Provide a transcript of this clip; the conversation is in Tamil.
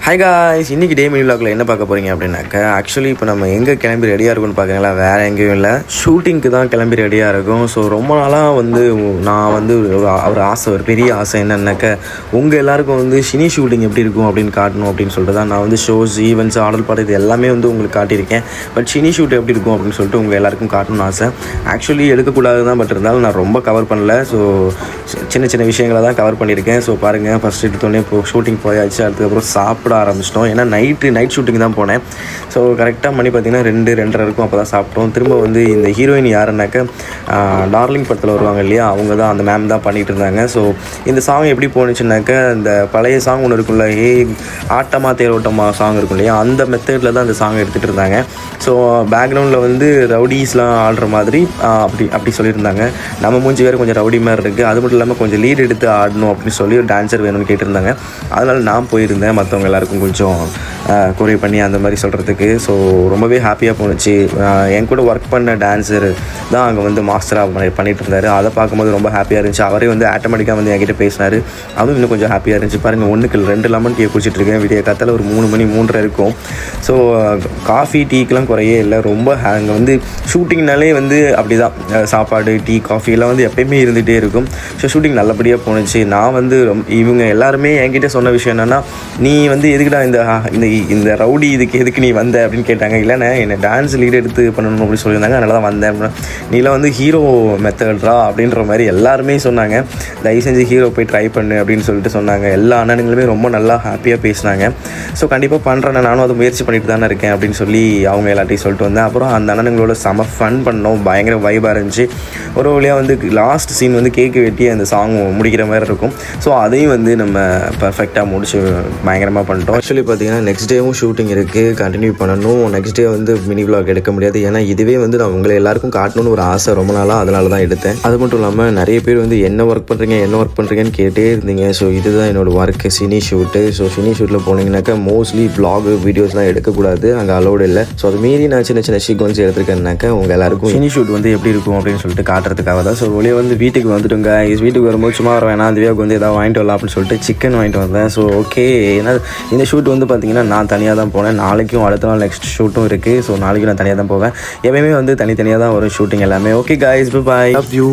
ஹாய் காய்ஸ், இன்றைக்கி டே மினி விலாகில் என்ன பார்க்க போகிறீங்க அப்படின்னாக்கா, ஆக்சுவலி இப்போ நம்ம எங்கே கிளம்பி ரெடியாக இருக்குன்னு பார்க்குறீங்களா, வேறு எங்கேயும் இல்லை, ஷூட்டிங்க்கு தான் கிளம்பி ரெடியாக இருக்கும். ஸோ ரொம்ப நாளாக நான் ஒரு ஆசை, ஒரு பெரிய ஆசை என்னன்னாக்கா, உங்கள் எல்லாருக்கும் ஷினி ஷூட்டிங் எப்படி இருக்கும் அப்படின்னு காட்டணும் அப்படின்னு சொல்லிட்டு தான் நான் ஷோஸ், ஈவெண்ட்ஸ், ஆடல் பாடு இது எல்லாமே உங்களுக்கு காட்டியிருக்கேன். பட் ஷினி ஷூட் எப்படி இருக்கும் அப்படின்னு சொல்லிட்டு உங்கள் எல்லாருக்கும் காட்டணும்னு ஆசை. ஆக்சுவலி எடுக்கக்கூடாது தான், பட் இருந்தாலும் நான் ரொம்ப கவர் பண்ணல. ஸோ சின்ன சின்ன விஷயங்களை தான் கவர் பண்ணியிருக்கேன். ஸோ பாருங்கள், ஃபஸ்ட் எடுத்தோடனே ஷூட்டிங் போயாச்சு. அதுக்கப்புறம் சாப்பிட ஆரம்பிச்சிட்டோம். ஏன்னா நைட் ஷூட்டிங் தான் போனேன். ஸோ கரெக்டாக மணி பார்த்திங்கன்னா 2-2:30 இருக்கும். அப்போ தான் சாப்பிட்டோம். திரும்ப இந்த ஹீரோயின் யாருன்னாக்க, டார்லிங் படத்தில் வருவாங்க இல்லையா, அவங்க தான், அந்த மேம் தான் பண்ணிகிட்டு இருந்தாங்க. ஸோ இந்த சாங் எப்படி போணுச்சுனாக்க, இந்த பழைய சாங் ஒன்று இருக்குல்ல, ஆட்டமா தேரோட்டமா சாங் இருக்கும் இல்லையா, அந்த மெத்தடில் தான் அந்த சாங் எடுத்துகிட்டு இருந்தாங்க. ஸோ பேக்ரவுண்டில் ரவுடிஸ்லாம் ஆடுற மாதிரி அப்படி சொல்லியிருந்தாங்க. நம்ம மூஞ்சி வேறு கொஞ்சம் ரவுடி மாதிரி இருக்குது, அது மட்டும் இல்லாமல் கொஞ்சம் லீட் எடுத்து ஆடணும் அப்படின்னு சொல்லி ஒரு டான்ஸர் வேணும்னு கேட்டிருந்தாங்க. அதனால் நான் போயிருந்தேன், மற்றவங்க எல்லாருக்கும் கொஞ்சம் கொரியோகிராஃப் பண்ணி அந்த மாதிரி சொல்கிறதுக்கு. ஸோ ரொம்பவே ஹாப்பியாக போணுச்சு. என் கூட ஒர்க் பண்ண டான்ஸர் தான் அங்கே மாஸ்டராக பண்ணிகிட்டு இருந்தார். அதை பார்க்கும்போது ரொம்ப ஹாப்பியாக இருந்துச்சு. அவரே ஆட்டோமேட்டிக்காக என்கிட்ட பேசினார். அதுவும் இன்னும் கொஞ்சம் ஹாப்பியாக இருந்துச்சு. பாருங்கள், 1 லெமன் டீ குடிச்சிட்ருக்கேன். விடிய காத்தால ஒரு 3 மணி 3:30 இருக்கும். ஸோ காஃபி டீக்கெலாம் குறையே இல்லை. ரொம்ப அங்கே ஷூட்டிங்னாலே அப்படி தான், சாப்பாடு, டீ, காஃபி எல்லாம் எப்பயுமே இருந்துகிட்டே இருக்கும். ஸோ ஷூட்டிங் நல்லபடியாக போணுச்சு. நான் இவங்க எல்லாருமே என்கிட்ட சொன்ன விஷயம் என்னென்னா, நீ எதுக்குடா இந்த ரவுடி எதுக்கு நீ வந்த அப்படின்னு கேட்டாங்க. இல்லைண்ணே, என்னை டான்ஸ் லீட் எடுத்து பண்ணணும் அப்படின்னு சொல்லியிருந்தாங்க, அதனால தான் வந்தேன் அப்படின்னா. நீலாம் ஹீரோ மெத்தட்ரா அப்படின்ற மாதிரி எல்லாருமே சொன்னாங்க. தயவு செஞ்சு ஹீரோ போய் ட்ரை பண்ணு அப்படின்னு சொல்லிட்டு சொன்னாங்க. எல்லா அண்ணனுங்களுமே ரொம்ப நல்லா ஹாப்பியாக பேசினாங்க. ஸோ கண்டிப்பாக பண்ணுறேன், நானும் அதை முயற்சி பண்ணிட்டு தானே இருக்கேன் அப்படின்னு சொல்லி அவங்க எல்லாத்தையும் சொல்லிட்டு வந்தேன். அப்புறம் அந்த அண்ணனுங்களோட செம ஃபன் பண்ணோம். பயங்கர வைபாக இருந்துச்சு. ஒரு வழியாக லாஸ்ட் சீன் கேக்கு வெட்டி அந்த சாங் முடிக்கிற மாதிரி இருக்கும். ஸோ அதையும் நம்ம பர்ஃபெக்டாக முடிச்சு பயங்கரமாக பண்ணிட்டோம். ஆக்சுவலி பார்த்தீங்கன்னா நெக்ஸ்ட் டேவும் ஷூட்டிங் இருக்குது, கண்டினியூ பண்ணணும். நெக்ஸ்ட் டே மினி விலாக் எடுக்க முடியாது. ஏன்னா இதுவே நான் உங்களை எல்லாருக்கும் காட்டணும்னு ஒரு ஆசை ரொம்ப நாளாக, அதனால தான் எடுத்தேன். அது மட்டும் இல்லாமல் நிறைய பேர் என்ன ஒர்க் பண்ணுறீங்கன்னு கேட்டே இருந்தீங்க. ஸோ இதுதான் என்னோடய work, cine shoot. So cine ஷூட்டில் போனீங்கன்னாக்கா மோஸ்ட்லி வ்ளாக் வீடியோஸ்லாம் எடுக்கக்கூடாது, அங்கே அலோடு இல்லை. ஸோ அது மீறி நான் சின்ன சின்ன சீக்வன்ஸ் எடுத்துருக்கேன்னாக்கா உங்கள் எல்லாருக்கும் சினி ஷூட் எப்படி இருக்கும் அப்படின்னு சொல்லிட்டு காட்டுறதுக்காக தான். ஸோ ஒளியே வீட்டுக்கு வந்துட்டுங்க. வீட்டுக்கு வரும்போது சும்மா வர வேணாம், அதுவே ஏதாவது வாங்கிட்டு வரலாம் அப்படின்னு சொல்லிட்டு சிக்கன் வாங்கிட்டு வந்தேன். ஸோ ஓகே, ஏன்னா இந்த ஷூட் பார்த்தீங்கன்னா நான் தனியாக தான் போனேன். நாளைக்கும் அடுத்த நாள் நெக்ஸ்ட் ஷூட்டும் இருக்குது. ஸோ நாளைக்கு நான் தனியாக தான் போவேன். எப்பயுமே தனித்தனியாக தான் வரும் ஷூட்டிங் எல்லாமே. Okay guys, bye, love you.